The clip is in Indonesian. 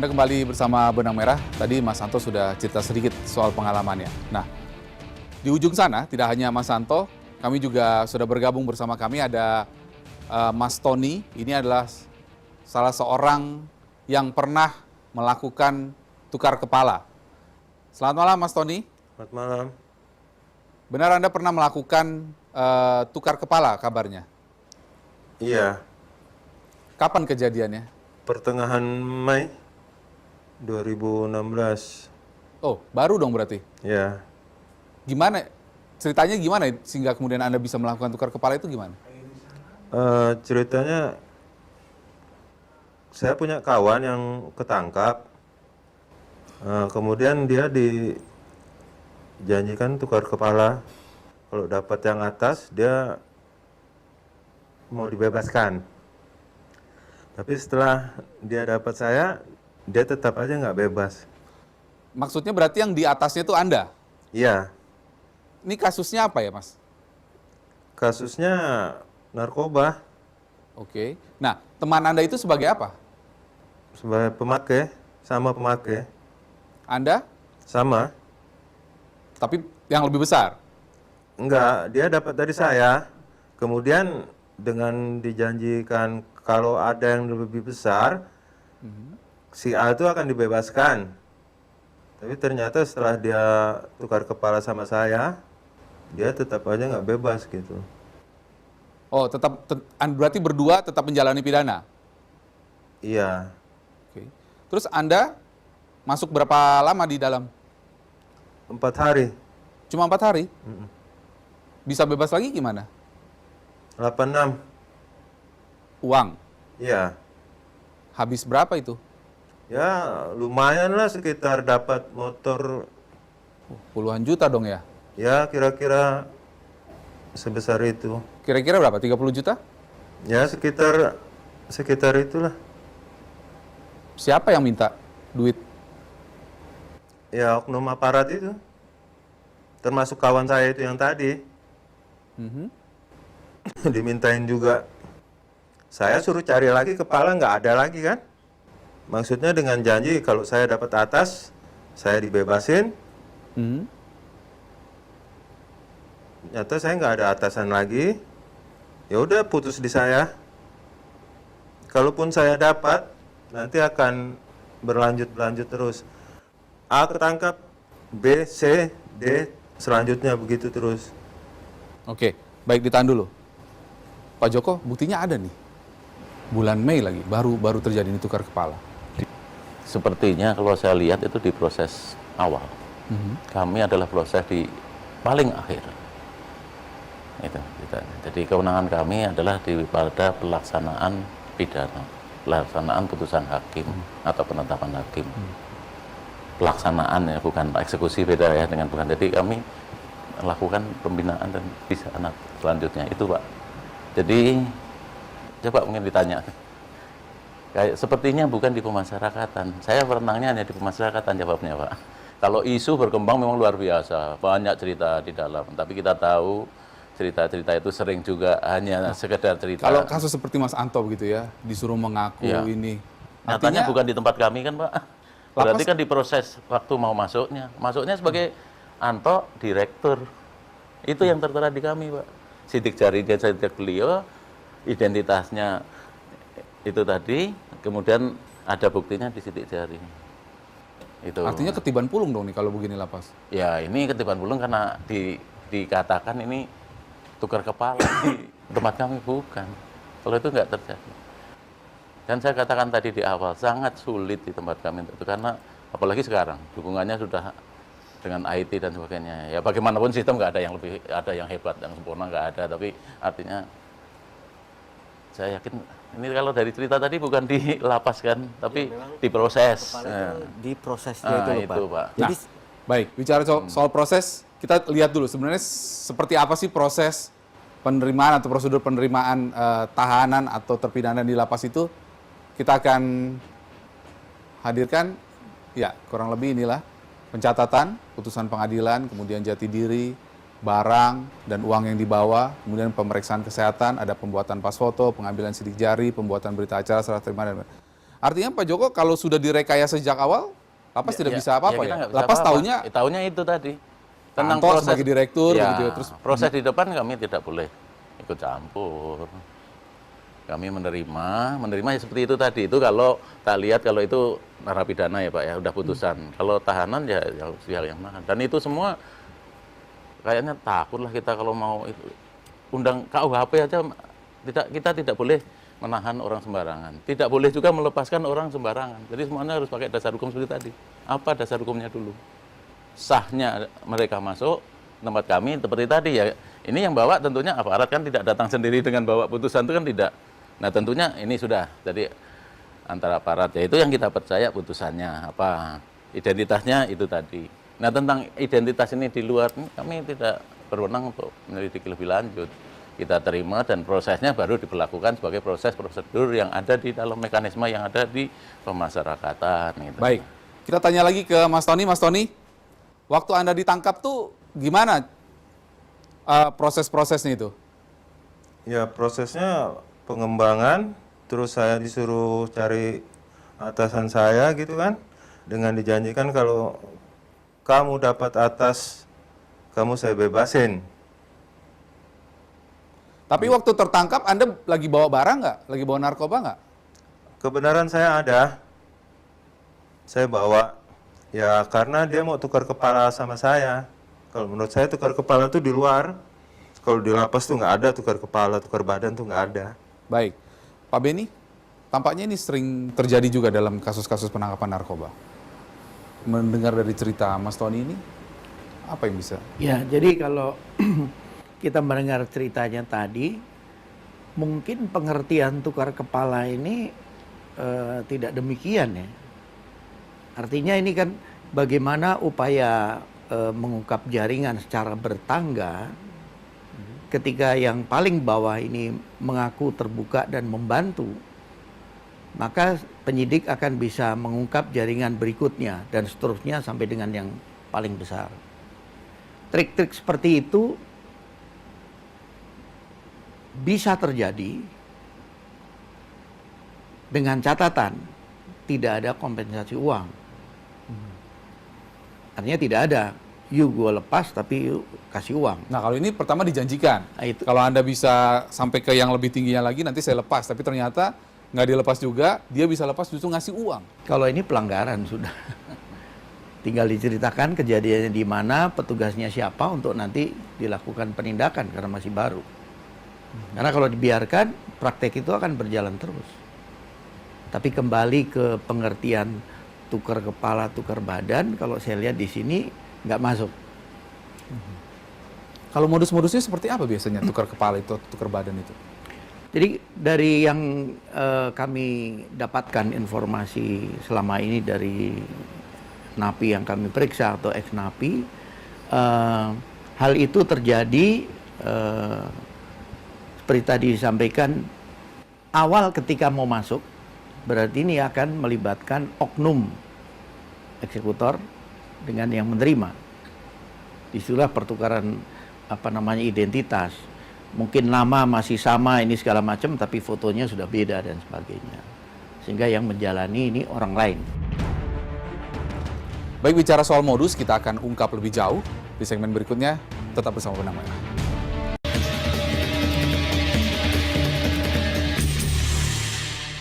Anda kembali bersama Benang Merah. Tadi Mas Santo sudah cerita sedikit soal pengalamannya. Nah, di ujung sana tidak hanya Mas Santo, kami juga sudah bergabung bersama kami ada Mas Tony. Ini adalah salah seorang yang pernah melakukan tukar kepala. Selamat malam Mas Tony. Selamat malam. Benar Anda pernah melakukan tukar kepala kabarnya? Iya, Kapan kejadiannya? pertengahan Mei 2016. Oh, baru dong berarti. Ya, Gimana? Ceritanya gimana sehingga kemudian Anda bisa melakukan tukar kepala itu gimana? ceritanya saya punya kawan yang ketangkap. Kemudian dia dijanjikan tukar kepala. Kalau dapat yang atas, dia mau dibebaskan. Tapi setelah dia dapat saya, dia tetap aja nggak bebas. Maksudnya berarti yang di atasnya itu Anda? Iya, Ini kasusnya apa ya, Mas? kasusnya narkoba Oke. Nah, teman Anda itu sebagai apa? sebagai pemakai, sama pemakai, Anda, sama. tapi yang lebih besar. Enggak, dia dapat dari saya. Kemudian dengan dijanjikan kalau ada yang lebih besar, si A itu akan dibebaskan. Tapi ternyata setelah dia tukar kepala sama saya, dia tetap aja nggak bebas gitu. Oh, berarti berdua tetap menjalani pidana. Iya, Oke. Terus Anda masuk berapa lama di dalam? 4 hari, Cuma 4 hari? Bisa bebas lagi gimana? 86. Uang. Iya, Habis berapa itu? ya lumayan lah, sekitar dapat motor, Puluhan juta dong ya? ya kira-kira sebesar itu. Kira-kira berapa? 30 juta? Ya sekitar itulah. Siapa yang minta duit? Ya oknum aparat itu. Termasuk kawan saya itu yang tadi. Mhm. Dimintain juga. Saya suruh cari lagi kepala, nggak ada lagi kan. Maksudnya dengan janji kalau saya dapat atas, saya dibebasin. Mhm. Ternyata saya nggak ada atasan lagi. Ya udah putus di saya. Kalaupun saya dapat, nanti akan berlanjut terus. A ketangkap, B, C, D, selanjutnya begitu terus. Oke, baik ditahan dulu. Pak Joko, buktinya ada nih. Bulan Mei lagi, baru terjadi ini tukar kepala. Sepertinya kalau saya lihat itu di proses awal. Kami adalah proses di paling akhir. Itu, jadi kewenangan kami adalah pada pelaksanaan pidana, pelaksanaan putusan hakim atau penetapan hakim. Pelaksanaan ya, bukan eksekusi, beda ya dengan bukan. Jadi kami melakukan pembinaan dan bisa selanjutnya itu Pak. Jadi coba mungkin ditanya. Kayak sepertinya bukan di pemasyarakatan. Saya perenangnya hanya di pemasyarakatan jawabnya Pak. Kalau isu berkembang memang luar biasa, banyak cerita di dalam. Tapi kita tahu cerita-cerita itu sering juga hanya sekedar cerita. Kalau kasus seperti Mas Anto begitu ya, disuruh mengaku Iya. ini. Nyatanya bukan di tempat kami kan Pak. Berarti Lapas- kan di proses waktu mau masuknya. Masuknya sebagai Anto, direktur. Itu yang tertera di kami Pak. Sidik jarinya sidik beliau, identitasnya itu tadi, kemudian ada buktinya di sidik jari. Itu. Artinya ketiban pulung dong nih kalau begini lapas. Ya ini ketiban pulung karena dikatakan ini tukar kepala di tempat kami, bukan. Kalau itu nggak terjadi. Dan saya katakan tadi di awal, sangat sulit di tempat kami untuk itu, karena apalagi sekarang dukungannya sudah dengan IT dan sebagainya. Ya bagaimanapun sistem nggak ada yang hebat, yang sempurna nggak ada. Tapi artinya saya yakin ini kalau dari cerita tadi bukan di lapas kan, tapi di proses. Di prosesnya itu, Pak. Nah, Jadi baik, bicara soal proses, kita lihat dulu sebenarnya seperti apa sih proses penerimaan atau prosedur penerimaan tahanan atau terpidana di lapas itu. Kita akan hadirkan, ya kurang lebih inilah pencatatan, putusan pengadilan, kemudian jati diri, barang dan uang yang dibawa, kemudian pemeriksaan kesehatan, ada pembuatan pas foto, pengambilan sidik jari, pembuatan berita acara, serah terima dan Artinya Pak Joko kalau sudah direkayasa sejak awal, Lapas tidak bisa apa-apa kita ya? nggak bisa Lapas apa-apa. taunya Taunya itu tadi. Tentang Anto proses sebagai direktur ya, gitu ya, terus proses di depan kami tidak boleh ikut campur. Kami menerima ya seperti itu tadi. Itu kalau tak lihat kalau itu narapidana ya Pak ya, udah putusan. Kalau tahanan ya hal yang mana. Dan itu semua kayaknya takutlah kita kalau mau itu. Undang KUHP aja kita tidak boleh menahan orang sembarangan. Tidak boleh juga melepaskan orang sembarangan. Jadi semuanya harus pakai dasar hukum seperti tadi. Apa dasar hukumnya dulu? Sahnya mereka masuk tempat kami seperti tadi ya. Ini yang bawa tentunya aparat kan tidak datang sendiri dengan bawa putusan itu kan tidak. Nah tentunya ini sudah jadi antara aparat ya itu yang kita percaya putusannya apa identitasnya itu tadi. Nah tentang identitas ini di luar kami tidak berwenang untuk menyelidiki lebih lanjut. Kita terima dan prosesnya baru diberlakukan sebagai proses prosedur yang ada di dalam mekanisme yang ada di pemasyarakatan. Gitu. baik. Kita tanya lagi ke Mas Tony. Mas Tony, waktu Anda ditangkap tuh gimana proses-prosesnya itu? Ya prosesnya pengembangan, terus saya disuruh cari atasan saya gitu kan, dengan dijanjikan kalau kamu dapat atas, kamu saya bebasin. Tapi waktu tertangkap Anda lagi bawa barang nggak? Lagi bawa narkoba nggak? Kebenaran saya ada, saya bawa, ya karena dia mau tukar kepala sama saya. Kalau menurut saya tukar kepala itu di luar, kalau di lapas tuh nggak ada tukar kepala, tukar badan tuh nggak ada. Baik. Pak Beni, tampaknya ini sering terjadi juga dalam kasus-kasus penangkapan narkoba. Mendengar dari cerita Mas Tony ini, apa yang bisa? Ya, jadi kalau kita mendengar ceritanya tadi, mungkin pengertian tukar kepala ini tidak demikian ya. Artinya ini kan bagaimana upaya mengungkap jaringan secara bertangga ketika yang paling bawah ini mengaku terbuka dan membantu, maka penyidik akan bisa mengungkap jaringan berikutnya dan seterusnya sampai dengan yang paling besar. Trik-trik seperti itu bisa terjadi dengan catatan tidak ada kompensasi uang. Artinya tidak ada, you gue lepas tapi you kasih uang. Nah kalau ini pertama dijanjikan, Nah, itu. kalau Anda bisa sampai ke yang lebih tingginya lagi nanti saya lepas, tapi ternyata nggak dilepas juga, dia bisa lepas justru ngasih uang. Kalau ini pelanggaran sudah. Tinggal diceritakan kejadiannya di mana, petugasnya siapa untuk nanti dilakukan penindakan karena masih baru. Karena kalau dibiarkan, praktek itu akan berjalan terus. Tapi kembali ke pengertian tukar kepala, tukar badan, kalau saya lihat di sini nggak masuk. Kalau modus-modusnya seperti apa biasanya tukar kepala itu, tukar badan itu? Jadi dari yang kami dapatkan informasi selama ini dari napi yang kami periksa atau ex-napi, hal itu terjadi seperti tadi disampaikan, awal ketika mau masuk, berarti ini akan melibatkan oknum eksekutor dengan yang menerima. Disitulah pertukaran identitas. Mungkin nama masih sama ini segala macam, tapi fotonya sudah beda dan sebagainya. Sehingga yang menjalani ini orang lain. Baik, bicara soal modus, kita akan ungkap lebih jauh di segmen berikutnya. Tetap bersama Benang Merah.